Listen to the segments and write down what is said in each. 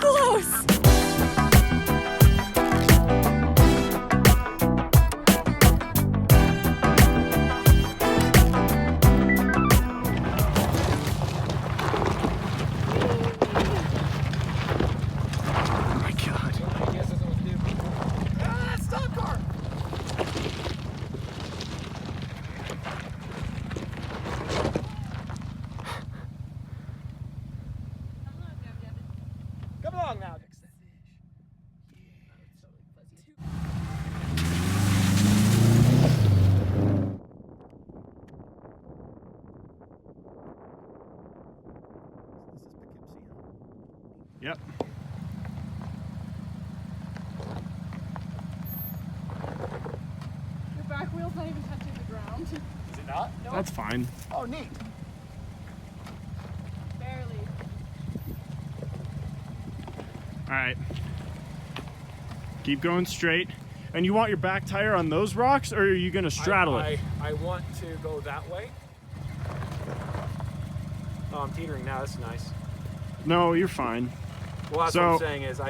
close! Yep. Your back wheel's not even touching the ground. Is it not? Nope. That's fine. Oh, neat. Barely. All right. Keep going straight. And you want your back tire on those rocks, or are you gonna straddle it? I want to go that way. Oh, I'm teetering now. That's nice. No, you're fine. Well, that's what I'm saying is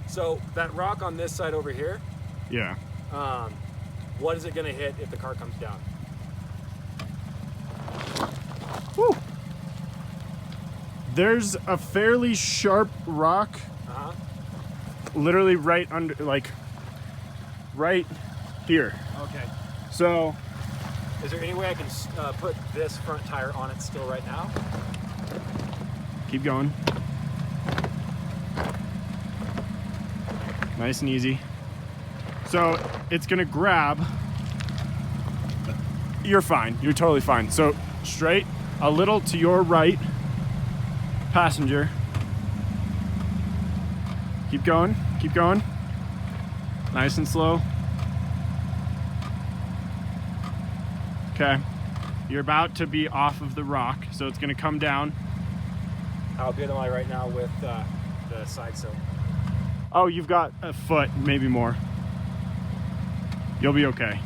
so that rock on this side over here, Yeah. what is it gonna hit if the car comes down? Woo. There's a fairly sharp rock, literally right under, like, right here. Okay. So, Is there any way I can put this front tire on it still right now? keep going. Nice and easy. So it's gonna grab. You're fine. You're totally fine. So straight, a little to your right, passenger. Keep going. Keep going. Nice and slow. Okay. You're about to be off of the rock, so it's gonna come down. How good am I right now with the side sill? Oh, you've got a foot, maybe more. You'll be okay.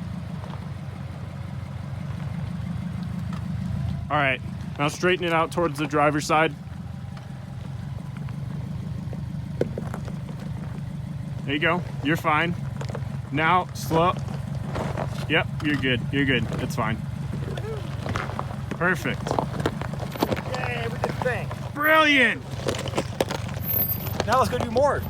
All right, now straighten it out towards the driver's side. There you go, you're fine. Now, slow. Yep, you're good, it's fine. Perfect. Yay, we did the thing. Brilliant! Now let's go do more.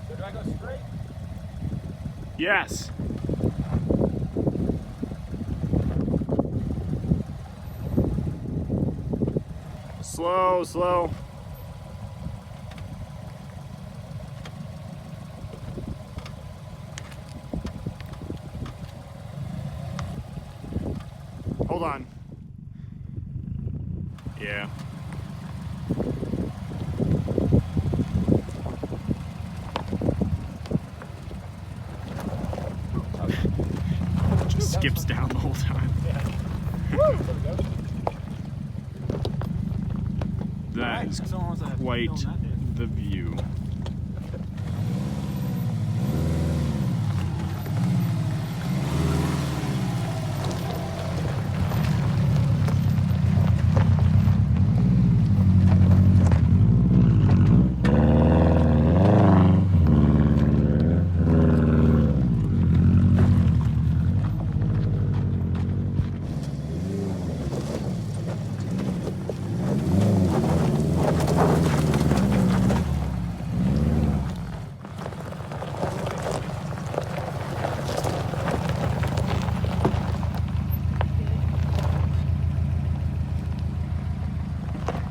So do I go straight? Yes. Slow, slow. Hold on. Yeah. Just skips down the whole time. That is quite the view.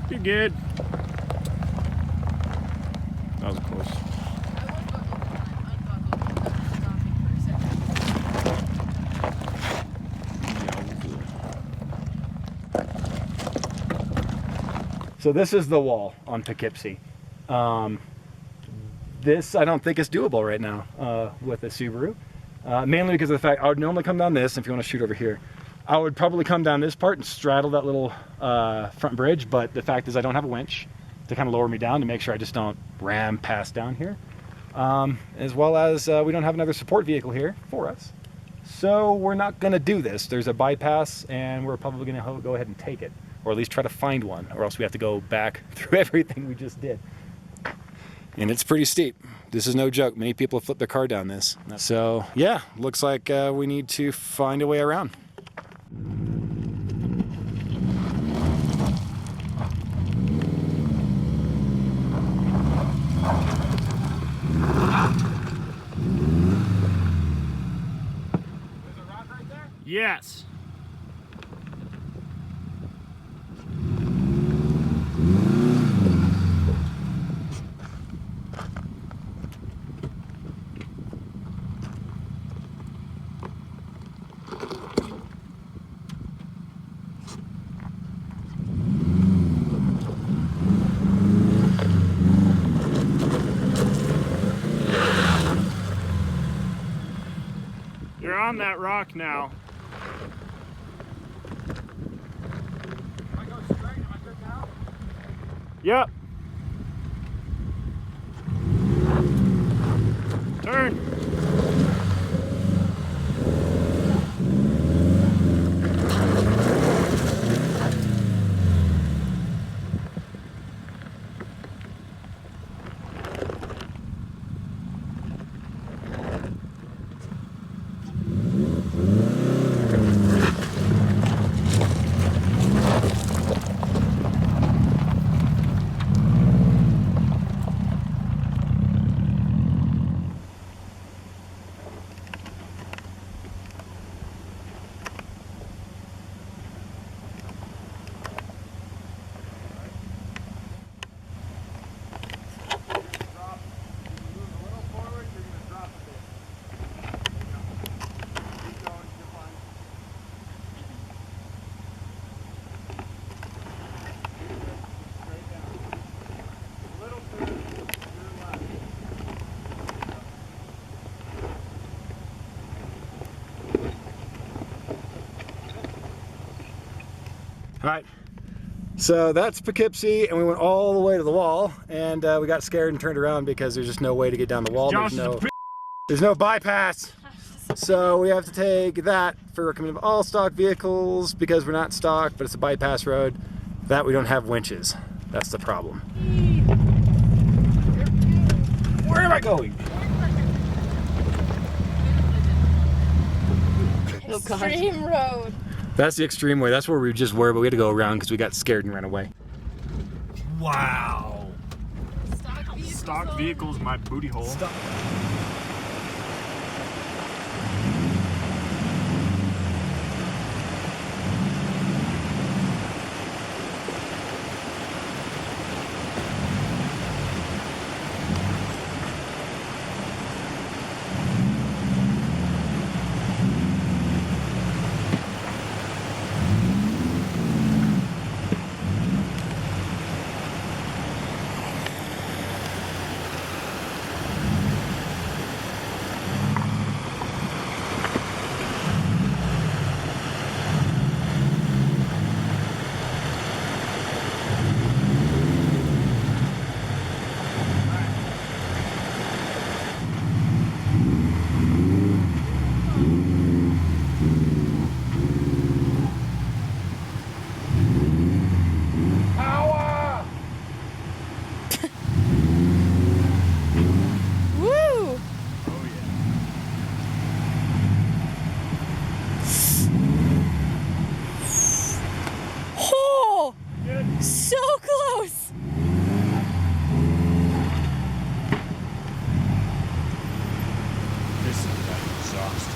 You're good. That was close. So this is the wall on Poughkeepsie. This I don't think is doable right now with a Subaru, mainly because of the fact I would normally come down this if you want to shoot over here. I would probably come down this part and straddle that little front bridge, but the fact is I don't have a winch to kind of lower me down to make sure I just don't ram past down here. As well as we don't have another support vehicle here for us. So we're not going to do this. There's a bypass and we're probably going to go ahead and take it, or at least try to find one, or else we have to go back through everything we just did. And it's pretty steep. This is no joke. Many people have flipped their car down this. So yeah, looks like we need to find a way around. Yes. You're on that rock now. Yep. Turn. All right, so that's Poughkeepsie, and we went all the way to the wall, and we got scared and turned around because there's just no way to get down the wall. There's no bypass. So we have to take that for recommended all stock vehicles because we're not stock, but it's a bypass road. That we don't have winches. That's the problem. Where am I going? Extreme road. That's the extreme way. That's where we just were, but we had to go around because we got scared and ran away. Wow. Stock vehicles, my booty hole. So close! This is that exhaust.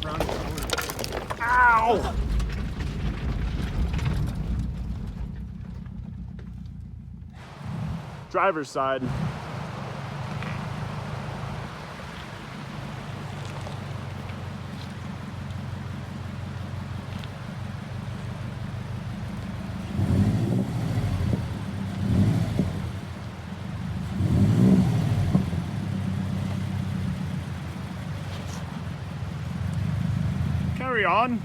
around the corner. Ow! Driver's side. Carry on.